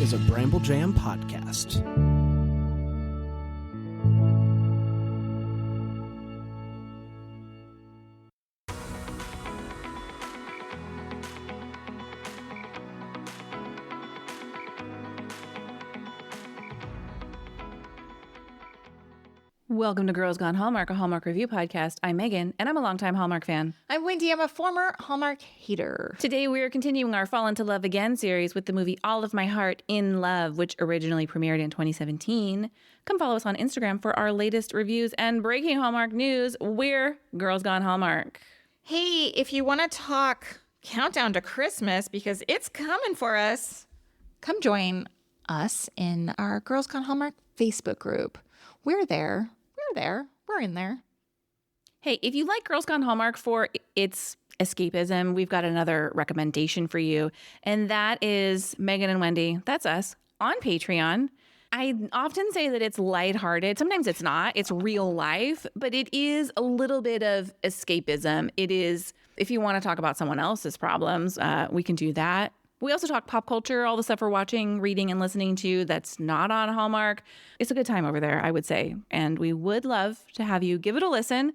is a Bramble Jam podcast. Welcome to Girls Gone Hallmark, a Hallmark review podcast. I'm Megan, and I'm a longtime Hallmark fan. I'm Wendy. I'm a former Hallmark hater. Today, we are continuing our Fall into Love Again series with the movie All of My Heart in Love, which originally premiered in 2017. Come follow us on Instagram for our latest reviews and breaking Hallmark news. We're Girls Gone Hallmark. Hey, if you want to talk countdown to Christmas, because it's coming for us, come join us in our Girls Gone Hallmark Facebook group. We're there. We're in there. Hey, if you like Girls Gone Hallmark for its escapism, we've got another recommendation for you. And that is Megan and Wendy. That's us on Patreon. I often say that it's lighthearted. Sometimes it's not. It's real life, but it is a little bit of escapism. It is, if you want to talk about someone else's problems, we can do that. We also talk pop culture, all the stuff we're watching, reading, and listening to that's not on Hallmark. It's a good time over there, I would say. And we would love to have you give it a listen.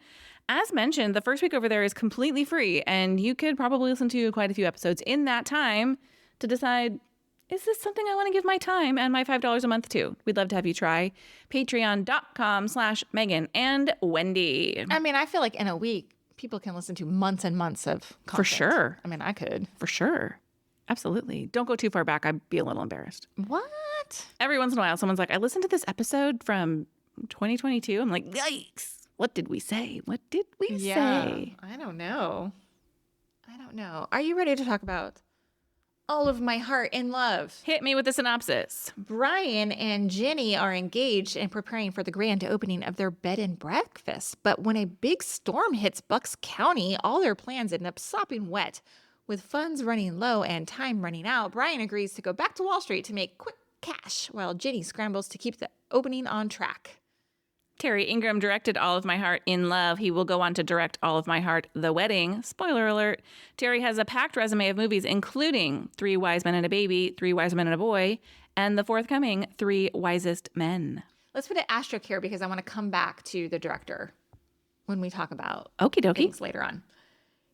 As mentioned, the first week over there is completely free, and you could probably listen to quite a few episodes in that time to decide, is this something I want to give my time and my $5 a month to? We'd love to have you try. Patreon.com/Megan and Wendy. I mean, I feel like in a week, people can listen to months and months of content. For sure. I mean, I could. For sure. Absolutely. Don't go too far back. I'd be a little embarrassed. What? Every once in a while, someone's like, I listened to this episode from 2022. I'm like, yikes. What did we say? What did we say? I don't know. Are you ready to talk about All of My Heart in Love? Hit me with the synopsis. Brian and Jenny are engaged and preparing for the grand opening of their bed and breakfast. But when a big storm hits Bucks County, all their plans end up sopping wet. With funds running low and time running out, Brian agrees to go back to Wall Street to make quick cash, while Jenny scrambles to keep the opening on track. Terry Ingram directed All of My Heart in Love. He will go on to direct All of My Heart, The Wedding. Spoiler alert. Terry has a packed resume of movies, including 3 Wise Men and a Baby, 3 Wise Men and a Boy, and the forthcoming 3 Wisest Men. Let's put an asterisk here because I want to come back to the director when we talk about Okie dokie. things later on.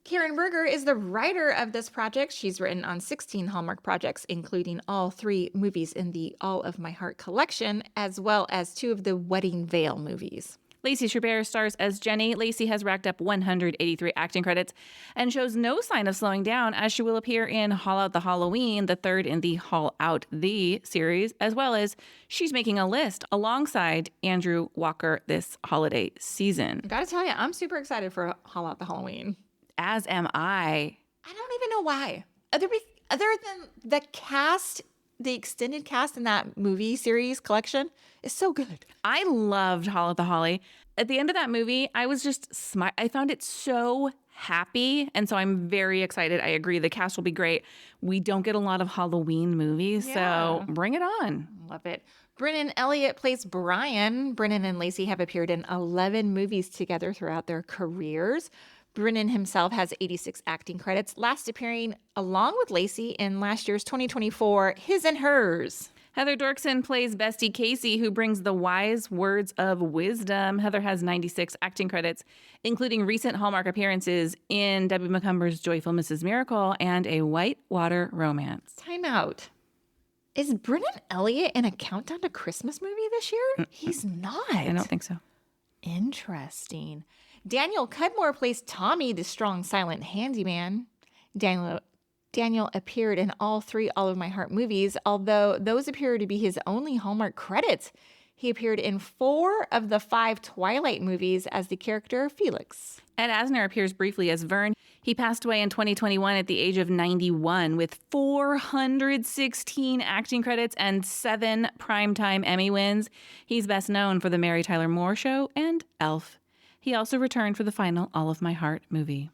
Karen Berger is the writer of this project. She's written on 16 Hallmark projects, including all 3 movies in the All of My Heart collection, as well as 2 of the Wedding Veil movies. Lacey Chabert stars as Jenny. Lacey has racked up 183 acting credits and shows no sign of slowing down, as she will appear in Haul Out the Halloween, the 3rd in the Haul Out the series, as well as She's Making a List alongside Andrew Walker this holiday season. I gotta tell you, I'm super excited for Haul Out the Halloween. As am I. I don't even know why. Other than the cast, the extended cast in that movie series collection is so good. I loved Haul at the Holly. At the end of that movie, I was just I found it so happy, and so I'm very excited. I agree. The cast will be great. We don't get a lot of Halloween movies, so bring it on. Love it. Brennan Elliott plays Brian. Brennan and Lacey have appeared in 11 movies together throughout their careers. Brennan himself has 86 acting credits, last appearing along with Lacey in last year's 2024 His and Hers. Heather Dorkson plays Bestie Casey, who brings the wise words of wisdom. Heather has 96 acting credits, including recent Hallmark appearances in Debbie McCumber's Joyful Mrs. Miracle and A Whitewater Romance. Time out. Is Brennan Elliott in a Countdown to Christmas movie this year? He's not. I don't think so. Interesting. Daniel Cudmore plays Tommy, the strong, silent handyman. Daniel appeared in all 3 All of My Heart movies, although those appear to be his only Hallmark credits. He appeared in 4 of the 5 Twilight movies as the character Felix. Ed Asner appears briefly as Vern. He passed away in 2021 at the age of 91 with 416 acting credits and 7 Primetime Emmy wins. He's best known for The Mary Tyler Moore Show and Elf. He also returned for the final All of My Heart movie.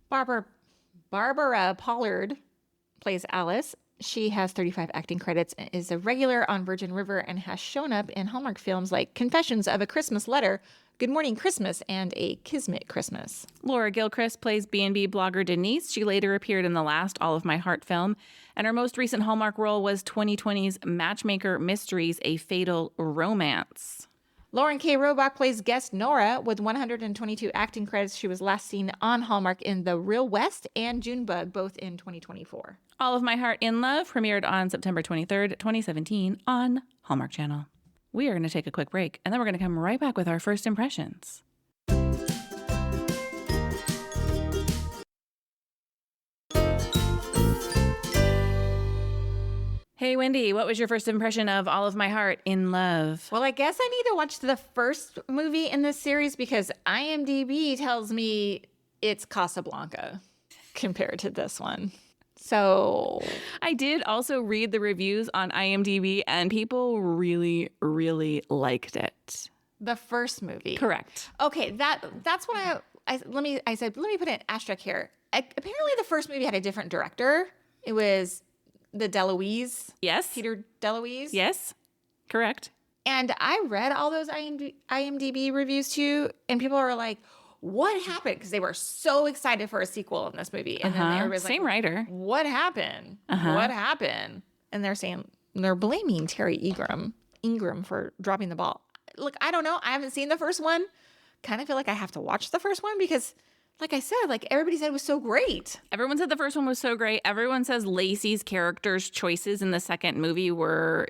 Barbara Pollard plays Alice. She has 35 acting credits, is a regular on Virgin River, and has shown up in Hallmark films like Confessions of a Christmas Letter, Good Morning Christmas and A Kismet Christmas. Laura Gilchrist plays B&B blogger Denise. She later appeared in the last All of My Heart film, and her most recent Hallmark role was 2020's Matchmaker Mysteries, A Fatal Romance. Lauren K. Robach plays guest Nora with 122 acting credits. She was last seen on Hallmark in The Real West and Junebug, both in 2024. All of My Heart in Love premiered on September 23rd, 2017 on Hallmark Channel. We are going to take a quick break, and then we're going to come right back with our first impressions. Hey, Wendy, what was your first impression of All of My Heart in Love? Well, I guess I need to watch the first movie in this series because IMDb tells me it's Casablanca compared to this one. So I did also read the reviews on IMDb, and people really, really liked it. the first movie. Correct. Okay, that's what I said, let me put an asterisk here. Apparently the first movie had a different director. It was the DeLuise. Yes. Peter DeLuise. Yes. Correct. And I read all those IMDb reviews too, and people were like, what happened? Because they were so excited for a sequel in this movie. And then everybody's Same like, writer. what happened? What happened? And they're blaming Terry Ingram for dropping the ball. Look, I don't know. I haven't seen the first one. Kind of feel like I have to watch the first one because, like I said, like everybody said it was so great. Everyone said the first one was so great. Everyone says Lacey's character's choices in the second movie were...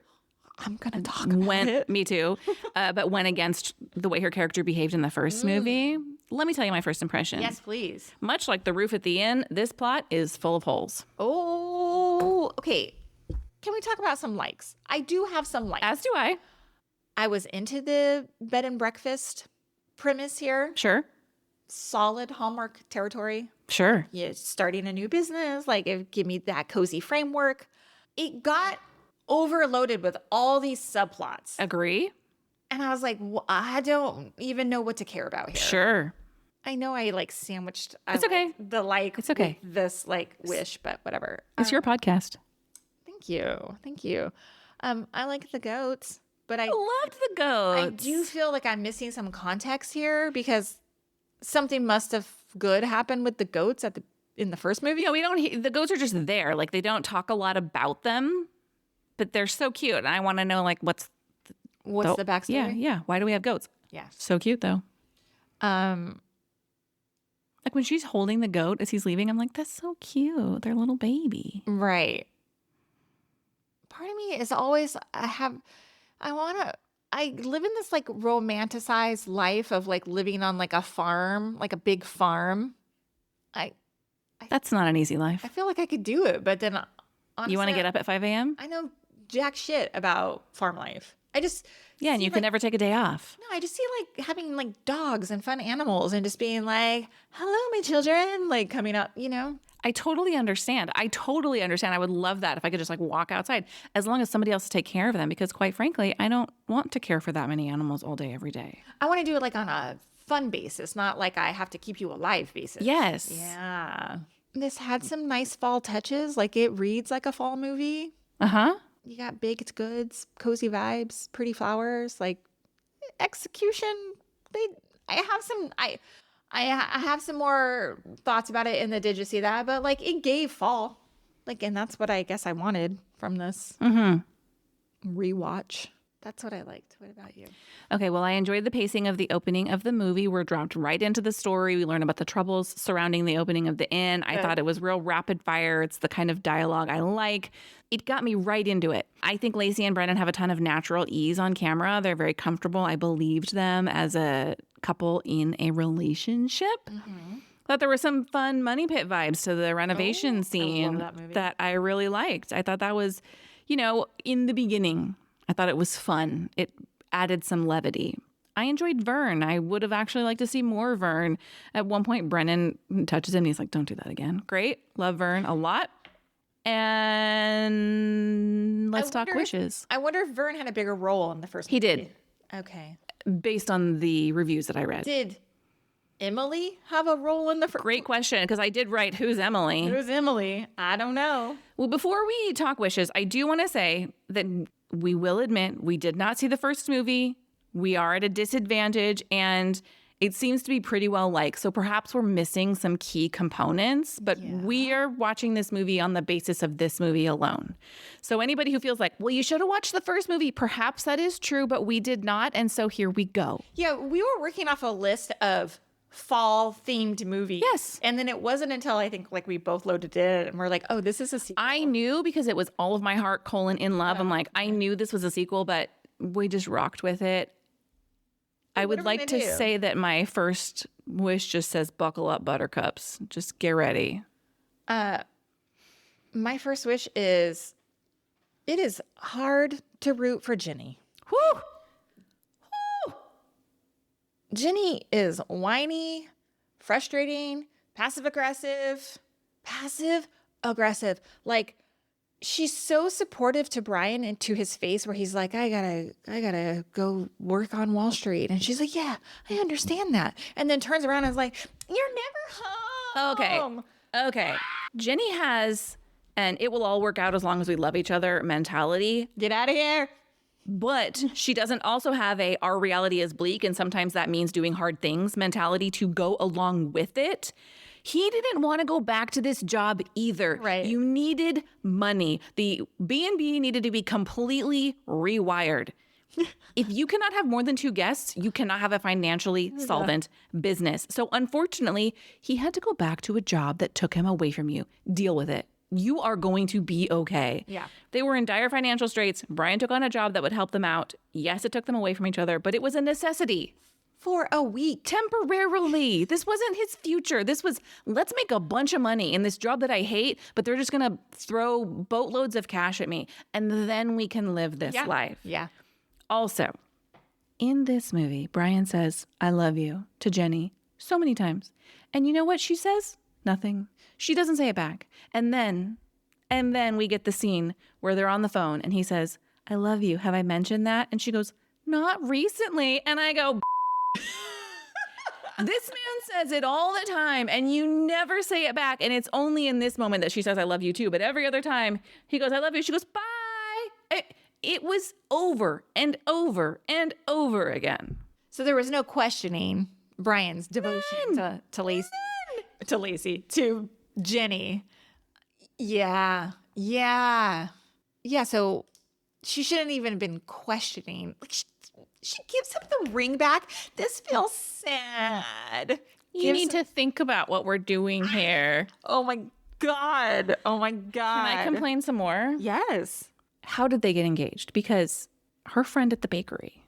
I'm going to talk about it. Me too. But went against the way her character behaved in the first movie. Let me tell you my first impression. Yes, please. Much like the roof at the inn, this plot is full of holes. Oh, okay. Can we talk about some likes? I do have some likes. As do I. I was into the bed and breakfast premise here. Sure. Solid Hallmark territory. Sure. Yeah, starting a new business. Like, it give me that cozy framework. It got overloaded with all these subplots. Agree. And I was like, well, I don't even know what to care about here. Sure. I know I like sandwiched. It's okay. It's okay. With this like wish, but whatever. It's your podcast. Thank you. I like the goats, but I loved the goats. I do feel like I'm missing some context here because something must have good happened with the goats in the first movie. Yeah, the goats are just there. Like, they don't talk a lot about them, but they're so cute. And I want to know, like, what's the backstory? Yeah. Why do we have goats? Yeah. So cute, though. Like, when she's holding the goat as he's leaving, I'm like, that's so cute. Their little baby. Right. Part of me is always, I live in this like romanticized life of like living on like a farm, like a big farm. That's not an easy life. I feel like I could do it, but then honestly, You want to get up at 5 a.m.? I know jack shit about farm life. Yeah, and you can never take a day off. No, I just see like having like dogs and fun animals and just being like, hello, my children, like coming up, I totally understand. I would love that if I could just like walk outside as long as somebody else to take care of them, because quite frankly, I don't want to care for that many animals all day, every day. I want to do it like on a fun basis, not like I have to keep you alive basis. Yes. Yeah. This had some nice fall touches. Like it reads like a fall movie. Uh-huh. You got baked goods, cozy vibes, pretty flowers, like execution. I have some more thoughts about it in the Did You See That? But like it gave fall. Like, and that's what I guess I wanted from this rewatch. That's what I liked. What about you? Okay, well, I enjoyed the pacing of the opening of the movie. We're dropped right into the story. We learn about the troubles surrounding the opening of the inn. I thought it was real rapid fire. It's the kind of dialogue I like. It got me right into it. I think Lacey and Brennan have a ton of natural ease on camera. They're very comfortable. I believed them as a couple in a relationship. Thought there were some fun money pit vibes to the renovation scene that I really liked. I thought that was, in the beginning, I thought it was fun. It added some levity. I enjoyed Vern. I would have actually liked to see more Vern. At one point, Brennan touches him and he's like, don't do that again. Great. Love Vern a lot. And let's talk wishes. I wonder if Vern had a bigger role in the first movie. He did. Okay. Based on the reviews that I read. Did Emily have a role in the first? Great question, because I did write, who's Emily? Who's Emily? I don't know. Well, before we talk wishes, I do want to say that we will admit we did not see the first movie. We are at a disadvantage, and it seems to be pretty well liked. So perhaps we're missing some key components, but we are watching this movie on the basis of this movie alone. So anybody who feels like, well, you should have watched the first movie, perhaps that is true, but we did not. And so here we go. Yeah, we were working off a list of fall themed movies. Yes. And then it wasn't until I think like we both loaded it and we're like, oh, this is a sequel. I knew because it was all of my heart, in love. I'm like, I knew this was a sequel, but we just rocked with it. I would like to say that my first wish just says, buckle up, buttercups. Just get ready. My first wish is, it is hard to root for Jenny. Whew. Jenny is whiny, frustrating, passive aggressive. Like, she's so supportive to Brian and to his face where he's like, I gotta go work on Wall Street. And she's like, yeah, I understand that. And then turns around and is like, you're never home. Okay. Jenny has an it will all work out as long as we love each other mentality. Get out of here. But she doesn't also have a our reality is bleak and sometimes that means doing hard things mentality to go along with it. He didn't want to go back to this job either. Right. You needed money. The B&B needed to be completely rewired. If you cannot have more than 2 guests, you cannot have a financially solvent business. So unfortunately, he had to go back to a job that took him away from you. Deal with it. You are going to be okay. Yeah. They were in dire financial straits. Brian took on a job that would help them out. Yes, it took them away from each other, but it was a necessity. For a week. Temporarily. This wasn't his future. This was, let's make a bunch of money in this job that I hate, but they're just going to throw boatloads of cash at me. And then we can live this life. Yeah. Also, in this movie, Brian says, I love you to Jenny so many times. And you know what she says? Nothing. She doesn't say it back. And then we get the scene where they're on the phone and he says, I love you. Have I mentioned that? And she goes, not recently. And I go, this man says it all the time and you never say it back. And it's only in this moment that she says, I love you too. But every other time he goes, I love you. She goes, bye. It was over and over and over again. So there was no questioning Brian's devotion to Lacey. To Lacey. To Jenny. Yeah. So she shouldn't even have been questioning. Like she gives him the ring back. This feels sad. You need to think about what we're doing here. Oh my God. Can I complain some more? Yes. How did they get engaged? Because her friend at the bakery,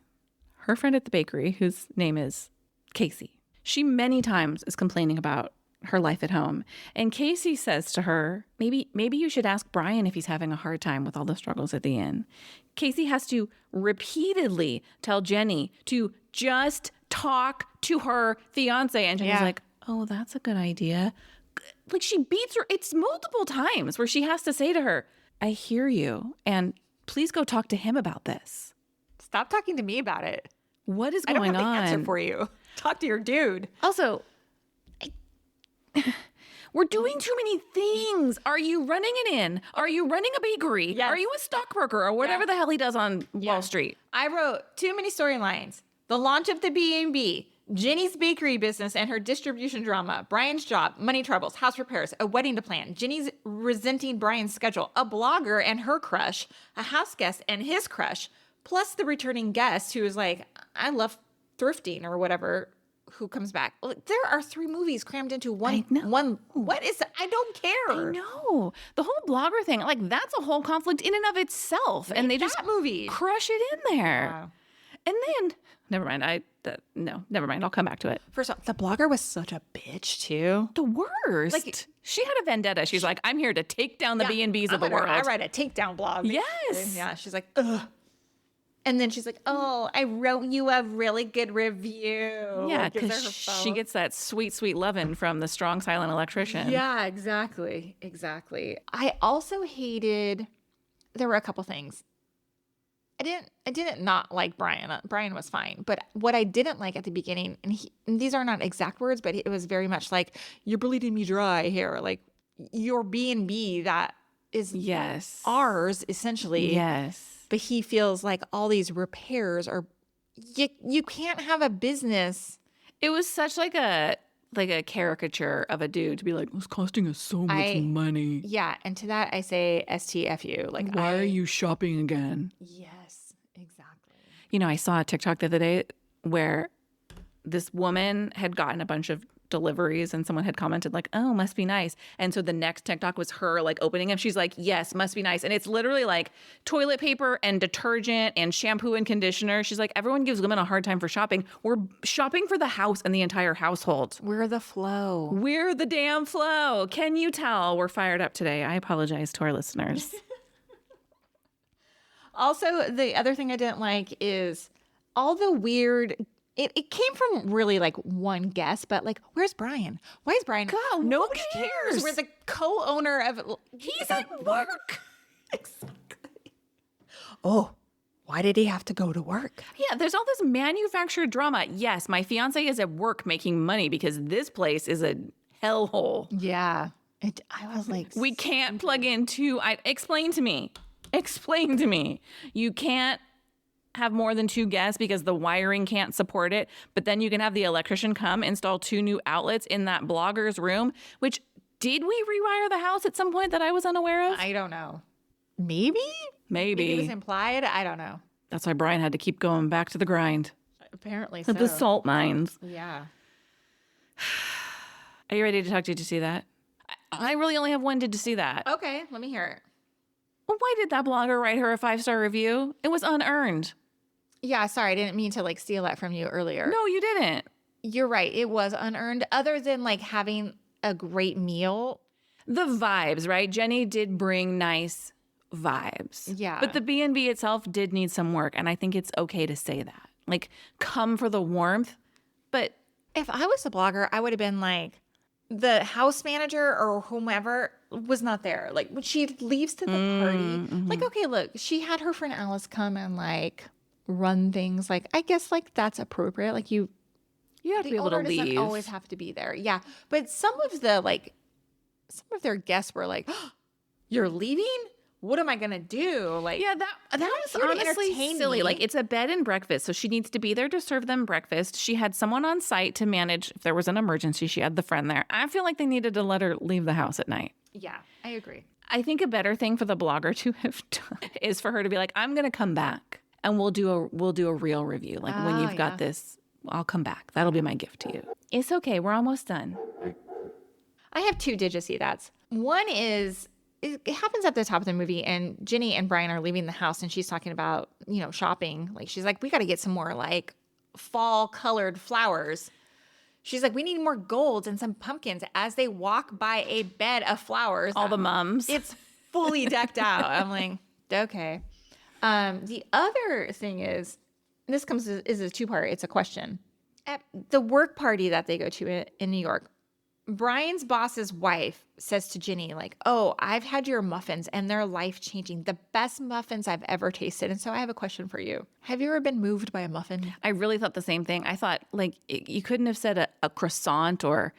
whose name is Casey, she many times is complaining about her life at home. And Casey says to her, maybe you should ask Brian if he's having a hard time with all the struggles at the inn. Casey has to repeatedly tell Jenny to just talk to her fiance. And Jenny's like, oh, that's a good idea. Like she beats her. It's multiple times where she has to say to her, I hear you. And please go talk to him about this. Stop talking to me about it. What is going on? I don't have the answer for you. Talk to your dude. Also, we're doing too many things. Are you running an inn? Are you running a bakery? Yes. Are you a stockbroker or whatever the hell he does on Wall Street? I wrote too many storylines. The launch of the B&B, Jenny's bakery business and her distribution drama, Brian's job, money troubles, house repairs, a wedding to plan, Jenny's resenting Brian's schedule, a blogger and her crush, a house guest and his crush, plus the returning guest who is like, I love thrifting or whatever, who comes back. There are 3 movies crammed into one. What is it? I don't care. I know. The whole blogger thing, like that's a whole conflict in and of itself. And they just crush it in there. Wow. And then, never mind. Never mind. I'll come back to it. First off, the blogger was such a bitch too. The worst. Like she had a vendetta. She's like, I'm here to take down the B&Bs of the world. I write a takedown blog. Yes. Yeah. She's like, ugh. And then she's like, oh, I wrote you a really good review. Yeah, because she gets that sweet, sweet lovin' from the strong, silent electrician. Yeah, exactly. I also hated, there were a couple things. I didn't not like Brian. Brian was fine. But what I didn't like at the beginning, and these are not exact words, but it was very much like, you're bleeding me dry here. Like your B&B that is ours, essentially. Yes. But he feels like all these repairs are you can't have a business. It was such like a caricature of a dude to be like, it's costing us so much money. Yeah, and to that I say STFU. Like, why are you shopping again? Yes, exactly. You know, I saw a TikTok the other day where this woman had gotten a bunch of deliveries and someone had commented like, oh, must be nice. And so the next TikTok was her like opening them. She's like, yes, must be nice. And it's literally like toilet paper and detergent and shampoo and conditioner. She's like, everyone gives women a hard time for shopping. We're shopping for the house and the entire household. We're the flow. We're the damn flow. Can you tell we're fired up today? I apologize to our listeners. Also, the other thing I didn't like is all the weird. It came from really like one guest, but like, where's Brian? Why is Brian? God, nobody who cares. cares? We're the co-owner of. He's at work. Exactly. Oh, why did he have to go to work? Yeah, there's all this manufactured drama. Yes, my fiance is at work making money because this place is a hellhole. Yeah. I was like, We can't plug in two. Explain to me. Explain to me. You can't have more than 2 guests because the wiring can't support it, but then you can have the electrician come install 2 new outlets in that blogger's room, which did we rewire the house at some point that I was unaware of? I don't know. Maybe it was implied. I don't know. That's why Brian had to keep going back to the grind. Apparently so. The salt mines. Yeah. Are you ready to talk to see that? I really only have one to see that. Okay, let me hear it. Well, why did that blogger write her a 5-star review? It was unearned. Yeah, sorry, I didn't mean to like steal that from you earlier. No, you didn't. You're right. It was unearned. Other than like having a great meal. The vibes, right? Jenny did bring nice vibes. Yeah. But the B&B itself did need some work, and I think it's okay to say that. Like, come for the warmth, but If I was a blogger, I would have been like, the house manager or whomever was not there. Like when she leaves to the party, like, okay, look, she had her friend Alice come and like run things. Like, I guess like that's appropriate. Like you have to be able to owner doesn't leave. always have to be there. Yeah. But some of their guests were like, oh, you're leaving? What am I going to do? Like, Yeah, that was here to honestly entertain silly. me. Like, it's a bed and breakfast, so she needs to be there to serve them breakfast. She had someone on site to manage if there was an emergency. She had the friend there. I feel like they needed to let her leave the house at night. yeah, I agree. I think a better thing for the blogger to have done is for her to be like, I'm going to come back and we'll do a real review. Like when you've got this, I'll come back. That'll be my gift to you. It's okay. We're almost done. I have 2 did you see that's. One is it happens at the top of the movie and Ginny and Brian are leaving the house and she's talking about, shopping. Like she's like, we got to get some more like fall colored flowers. She's like, we need more golds and some pumpkins as they walk by a bed of flowers. All the mums. It's fully decked out. I'm like, okay. The other thing is, this is a 2-part. It's a question. At the work party that they go to in New York, Brian's boss's wife says to Ginny, like, oh, I've had your muffins and they're life-changing. The best muffins I've ever tasted. And so I have a question for you. Have you ever been moved by a muffin? I really thought the same thing. I thought like you couldn't have said a croissant or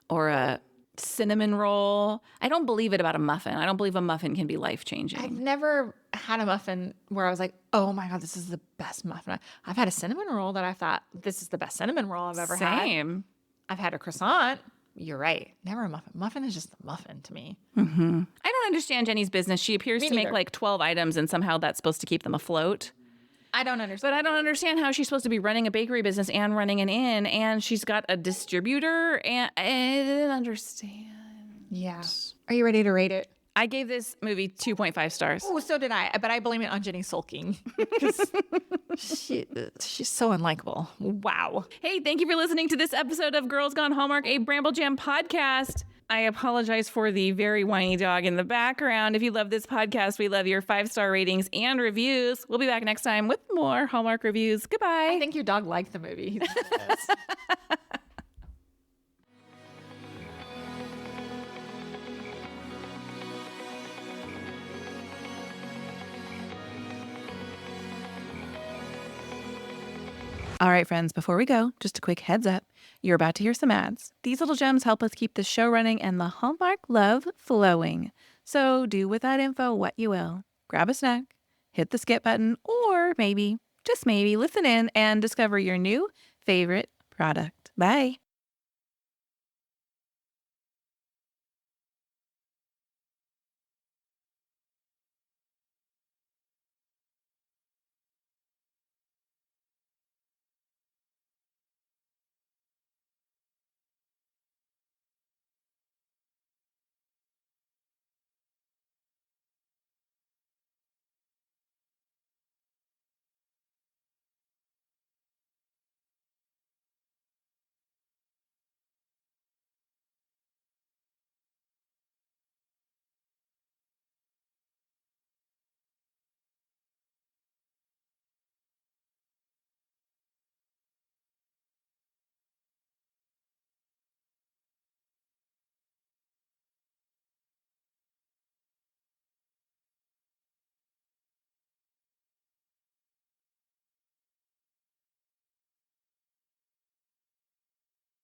a cinnamon roll. I don't believe it about a muffin. I don't believe a muffin can be life-changing. I've never had a muffin where I was like, oh my God, this is the best muffin. I've had a cinnamon roll that I thought, this is the best cinnamon roll I've ever had. Same. I've had a croissant. You're right. Never a muffin. Muffin is just a muffin to me. Mm-hmm. I don't understand Jenny's business. She appears to make neither. like 12 items and somehow that's supposed to keep them afloat. I don't understand. But I don't understand how she's supposed to be running a bakery business and running an inn and she's got a distributor and I didn't understand. Yeah. Are you ready to rate it? I gave this movie 2.5 stars. Oh, so did I. But I blame it on Jenny sulking. She's so unlikable. Wow. Hey, thank you for listening to this episode of Girls Gone Hallmark, a Bramble Jam podcast. I apologize for the very whiny dog in the background. If you love this podcast, we love your 5-star ratings and reviews. We'll be back next time with more Hallmark reviews. Goodbye. I think your dog liked the movie. All right, friends, before we go, just a quick heads up. You're about to hear some ads. These little gems help us keep the show running and the Hallmark love flowing. So do with that info what you will. Grab a snack, hit the skip button, or maybe just maybe, listen in and discover your new favorite product. Bye.